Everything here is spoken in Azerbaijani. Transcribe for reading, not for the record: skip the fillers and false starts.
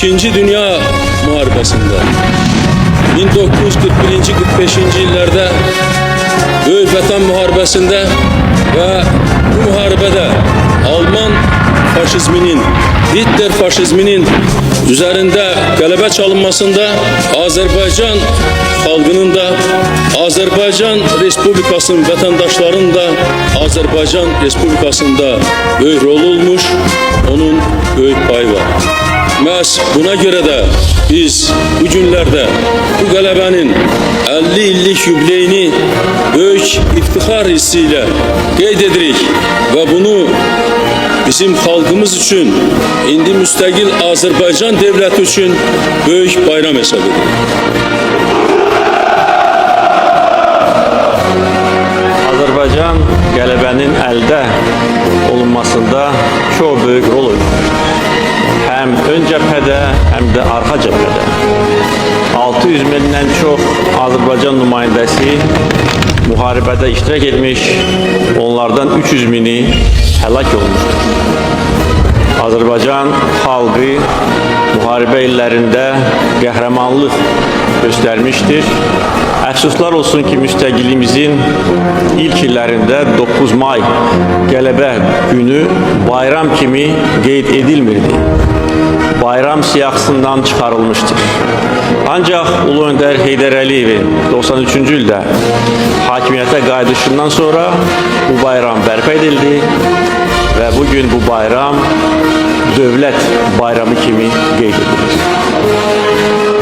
İkinci Dünya Muharebəsində 1941-45-ci illərdə Böyük Vətən Müharibəsində və bu müharibədə Alman faşizminin, Hitler faşizminin üzərində qələbə çalınmasında Azərbaycan xalqının da, Azərbaycan Respublikasının vətəndaşlarının da Azərbaycan Respublikasında böyük rol olmuş, onun böyük payı var. Məhz buna görə də biz bu günlərdə bu qələbənin 50 illik yubileyini böyük iftixar hissi ilə qeyd edirik və bunu bizim xalqımız üçün, indi müstəqil Azərbaycan dövləti üçün böyük bayram hesab edirik. Azərbaycan qələbənin əldə olunmasında çox böyük rol oynadı. Həm ön cəbhədə, həm də arxa cəbhədə. 600 mindən çox Azərbaycan nümayəndəsi müharibədə iştirak etmiş, onlardan 300 mini həlak olmuşdur. Azərbaycan xalqı müharibə illərində qəhrəmanlıq göstərmişdir. Əfsuslar olsun ki, müstəqillimizin ilk illərində 9 may qələbə günü bayram kimi qeyd edilmirdi. Bayram siyahısından çıxarılmışdır. Ancaq Ulu Öndər Heydər Əliyevin 93-cü ildə hakimiyyətə qayıdışından sonra bu bayram bərpa edildi və bugün bu bayram dövlət bayramı kimi qeyd edilir.